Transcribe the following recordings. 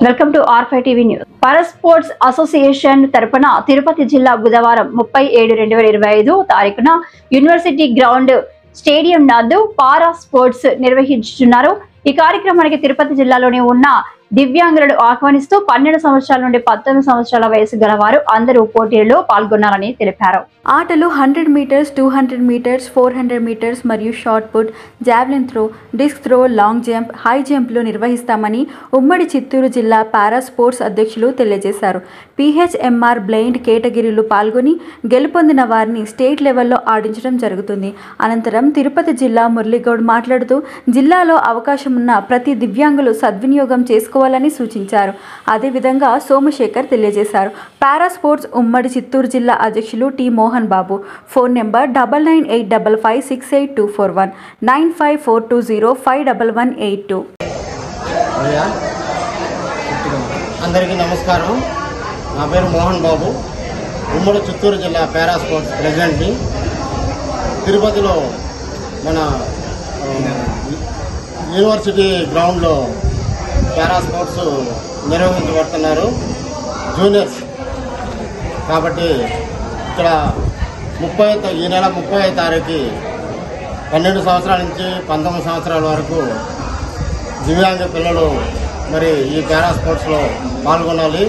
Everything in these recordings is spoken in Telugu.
Welcome to R5 TV news. Para sports association తరపున తిరుపతి జిల్లా బుధవారం 37/2025 తారీఖున యూనివర్సిటీ గ్రౌండ్ స్టేడియం నందు పారా స్పోర్ట్స్ నిర్వహించుతున్నారు. ఈ కార్యక్రమానికి తిరుపతి జిల్లాలోని ఉన్న దివ్యాంగులను ఆహ్వానిస్తూ 12 సంవత్సరాల నుండి 19 సంవత్సరాల వయసు గలవారు అందరూ పోటీల్లో పాల్గొన్నారని తెలిపారు. ఆటలు 100 మీటర్స్, 200 మీటర్స్, 400 మీటర్స్ మరియు shot put, javelin throw, discus throw, long jump, high జంప్లు నిర్వహిస్తామని ఉమ్మడి చిత్తూరు జిల్లా పారా స్పోర్ట్స్ అధ్యక్షులు తెలియజేశారు. PHMR బ్లైండ్ కేటగిరీలు పాల్గొని గెలుపొందిన వారిని స్టేట్ లెవెల్లో ఆడించడం జరుగుతుంది. అనంతరం తిరుపతి జిల్లా మురళీగౌడ్ మాట్లాడుతూ జిల్లాలో అవకాశం ఉన్న ప్రతి దివ్యాంగులు సద్వినియోగం చేసుకోవాలని సూచించారు. అదేవిధంగా సోమశేఖర్ తెలియజేశారు. పారా స్పోర్ట్స్ ఉమ్మడి చిత్తూరు జిల్లా అధ్యక్షులు T Mohan Babu. Phone number 9985568241 9542051182. అందరికీ నమస్కారం. నా పేరు మోహన్ బాబు, ఉమ్మడి చిత్తూరు జిల్లా పారా స్పోర్ట్స్ ప్రెసిడెంట్ని. తిరుపతిలో మన యూనివర్సిటీ గ్రౌండ్లో పారా స్పోర్ట్స్ నిర్వహించబడుతున్నారు జూనియర్స్. కాబట్టి ఇక్కడ ఈ నెల 30వ తారీఖు 12 సంవత్సరాల నుంచి 19 సంవత్సరాల వరకు దివ్యాంగ పిల్లలు మరి ఈ పారా స్పోర్ట్స్లో పాల్గొనాలి.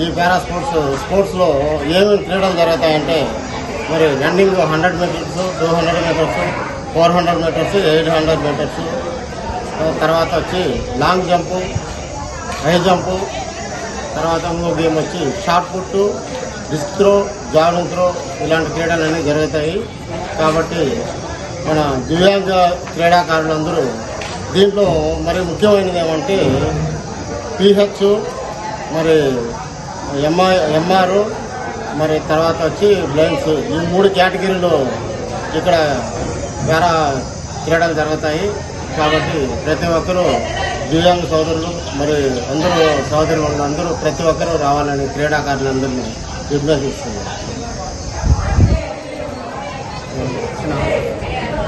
ఈ పారా స్పోర్ట్స్లో ఏమేమి క్రీడలు జరుగుతాయంటే మరి running 100 metres, 200 metres, 400 metres, 800 metres, తర్వాత వచ్చి లాంగ్ జంపు, హై జంపు, తర్వాత ఇంకో గేమ్ వచ్చి shot put, disc throw, javelin throw, ఇలాంటి క్రీడలన్నీ జరుగుతాయి. కాబట్టి మన దివ్యాంగ క్రీడాకారులందరూ దీంట్లో మరి ముఖ్యమైనది ఏమంటే PH మరి MR మరి తర్వాత వచ్చి బ్లైండ్స్, ఈ 3 కేటగిరీలు ఇక్కడ పారా క్రీడలు జరుగుతాయి. కాబట్టి ప్రతి ఒక్కరూ దివ్యాంగ సోదరులు మరి అందరూ సోదరులు అందరూ ప్రతి ఒక్కరూ రావాలని క్రీడాకారులందరినీ విజ్ఞప్తిస్తున్నారు.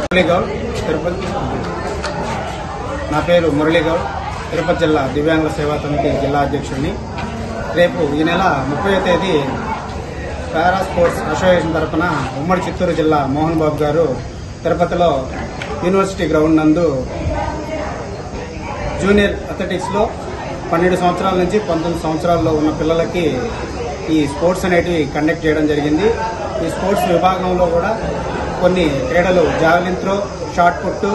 మురళీగౌడ్, తిరుపతి. నా పేరు మురళీగౌడ్, తిరుపతి జిల్లా దివ్యాంగుల సేవా సమితి జిల్లా అధ్యక్షుడిని. రేపు ఈ నెల 30వ తేదీ పారా స్పోర్ట్స్ అసోసియేషన్ తరఫున ఉమ్మడి చిత్తూరు జిల్లా మోహన్ బాబు గారు తిరుపతిలో యూనివర్సిటీ గ్రౌండ్ నందు జూనియర్ అథ్లెటిక్స్లో 12 సంవత్సరాల నుంచి 19 సంవత్సరాల్లో ఉన్న పిల్లలకి ఈ స్పోర్ట్స్ అనేటివి కండక్ట్ చేయడం జరిగింది. ఈ స్పోర్ట్స్ విభాగంలో కూడా కొన్ని క్రీడలు జావెలిన్ త్రో, షార్ట్ పుట్,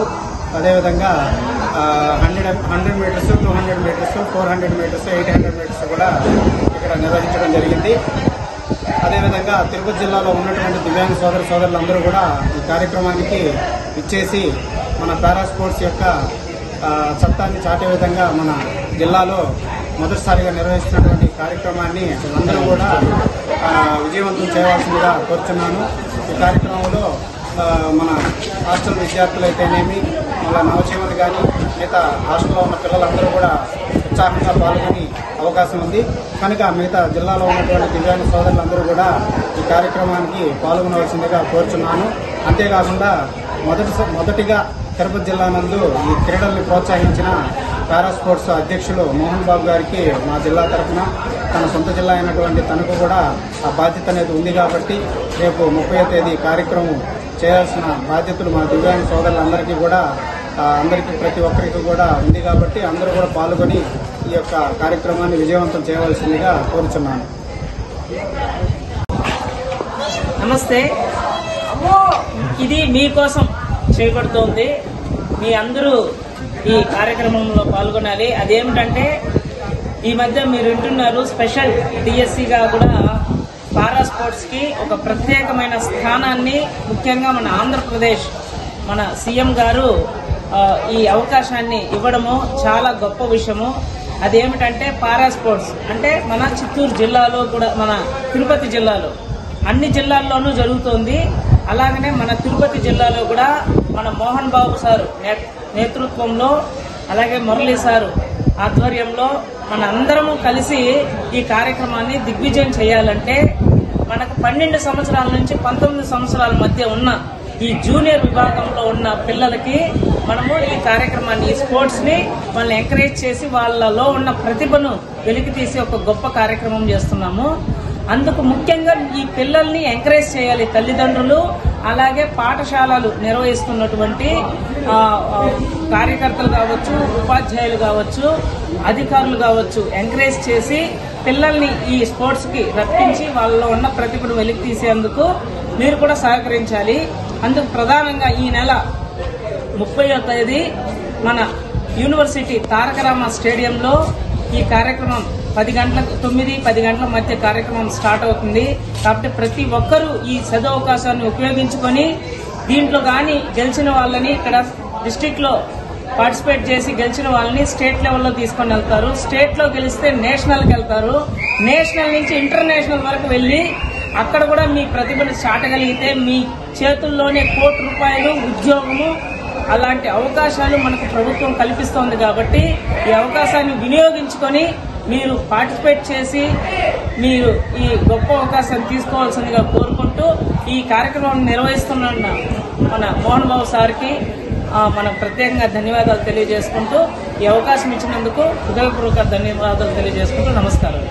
అదేవిధంగా 100 మీటర్స్, 200 మీటర్స్, 400 మీటర్స్, 800 మీటర్స్ కూడా ఇక్కడ నిర్వహించడం జరిగింది. అదేవిధంగా తిరుపతి జిల్లాలో ఉన్నటువంటి దివ్యాంగ సోదరులందరూ కూడా ఈ కార్యక్రమానికి ఇచ్చేసి మన పారా స్పోర్ట్స్ యొక్క చట్టాన్ని చాటే విధంగా మన జిల్లాలో మొదటిసారిగా నిర్వహిస్తున్నటువంటి కార్యక్రమాన్ని అందరూ కూడా విజయవంతం చేయవలసిందిగా కోరుతున్నాను. ఈ కార్యక్రమంలో మన హాస్టల్ విద్యార్థులు అయితేనేమి, మళ్ళీ నవజీవన్ కానీ మిగతా హాస్టల్లో ఉన్న పిల్లలందరూ కూడా ఉత్సాహంగా పాల్గొని అవకాశం ఉంది. కనుక మిగతా జిల్లాలో ఉన్నటువంటి దివ్యాంగ సోదరులందరూ కూడా ఈ కార్యక్రమానికి పాల్గొనవలసిందిగా కోరుచున్నాను. అంతేకాకుండా మొదటిగా తిరుపతి జిల్లా నందు ఈ క్రీడల్ని ప్రోత్సహించిన పారా స్పోర్ట్స్ అధ్యక్షులు మోహన్ బాబు గారికి మా జిల్లా తరఫున, తన సొంత జిల్లా అయినటువంటి తనకు కూడా ఆ బాధ్యత అనేది ఉంది. కాబట్టి రేపు 30వ తేదీ కార్యక్రమం చేయాల్సిన బాధ్యతలు మా దివ్యాంగ సోదరులందరికీ కూడా ప్రతి ఒక్కరికి కూడా ఉంది. కాబట్టి అందరూ కూడా పాల్గొని ఈ యొక్క కార్యక్రమాన్ని విజయవంతం చేయవలసిందిగా కోరుచున్నాను. నమస్తే. ఇది మీకోసం చేయబడుతోంది. మీ అందరూ ఈ కార్యక్రమంలో పాల్గొనాలి. అదేమిటంటే ఈ మధ్య మీరు వింటున్నారు, స్పెషల్ DSCగా కూడా పారా స్పోర్ట్స్కి ఒక ప్రత్యేకమైన స్థానాన్ని ముఖ్యంగా మన ఆంధ్రప్రదేశ్ మన CM గారు ఈ అవకాశాన్ని ఇవ్వడము చాలా గొప్ప విషయము. అదేమిటంటే పారా స్పోర్ట్స్ అంటే మన చిత్తూరు జిల్లాలో కూడా, మన తిరుపతి జిల్లాలో అన్ని జిల్లాల్లోనూ జరుగుతోంది. అలాగనే మన తిరుపతి జిల్లాలో కూడా మన మోహన్ బాబు సారు నేతృత్వంలో, అలాగే మురళీ సారు ఆధ్వర్యంలో మన అందరము కలిసి ఈ కార్యక్రమాన్ని దిగ్విజయం చేయాలంటే మనకు 12 సంవత్సరాల నుంచి 19 సంవత్సరాల మధ్య ఉన్న ఈ జూనియర్ విభాగంలో ఉన్న పిల్లలకి మనము ఈ కార్యక్రమాన్ని, ఈ స్పోర్ట్స్ ని వాళ్ళని ఎంకరేజ్ చేసి వాళ్ళలో ఉన్న ప్రతిభను వెలికి తీసి ఒక గొప్ప కార్యక్రమం చేస్తున్నాము. అందుకు ముఖ్యంగా ఈ పిల్లల్ని ఎంకరేజ్ చేయాలి తల్లిదండ్రులు, అలాగే పాఠశాలలు నిర్వహిస్తున్నటువంటి కార్యకర్తలు కావచ్చు, ఉపాధ్యాయులు కావచ్చు, అధికారులు కావచ్చు, ఎంకరేజ్ చేసి పిల్లల్ని ఈ స్పోర్ట్స్ కి రప్పించి వాళ్ళలో ఉన్న ప్రతిభను వెలికి తీసేందుకు మీరు కూడా సహకరించాలి. అందుకు ప్రధానంగా ఈ నెల 30వ తేదీ మన యూనివర్సిటీ తారక రామ స్టేడియంలో ఈ కార్యక్రమం 9-10 గంటల మధ్య కార్యక్రమం స్టార్ట్ అవుతుంది. కాబట్టి ప్రతి ఒక్కరూ ఈ సదవకాశాన్ని ఉపయోగించుకొని దీంట్లో కానీ గెలిచిన వాళ్ళని ఇక్కడ డిస్ట్రిక్ట్ లో పార్టిసిపేట్ చేసి గెలిచిన వాళ్ళని స్టేట్ లెవెల్లో తీసుకొని వెళ్తారు. స్టేట్ లో గెలిస్తే నేషనల్కి వెళ్తారు. నేషనల్ నుంచి ఇంటర్నేషనల్ వరకు వెళ్లి అక్కడ కూడా మీ ప్రతిభను చాటగలిగితే మీ చేతుల్లోనే ₹1,00,00,000 ఉద్యోగము, అలాంటి అవకాశాలు మనకు ప్రభుత్వం కల్పిస్తోంది. కాబట్టి ఈ అవకాశాన్ని వినియోగించుకొని మీరు పార్టిసిపేట్ చేసి మీరు ఈ గొప్ప అవకాశాన్ని తీసుకోవాల్సిందిగా కోరుకుంటూ ఈ కార్యక్రమాన్ని నిర్వహిస్తున్న మన మోహన్ బాబు సార్కి మనం ప్రత్యేకంగా ధన్యవాదాలు తెలియజేసుకుంటూ ఈ అవకాశం ఇచ్చినందుకు హృదయపూర్వక ధన్యవాదాలు తెలియజేసుకుంటూ నమస్కారం.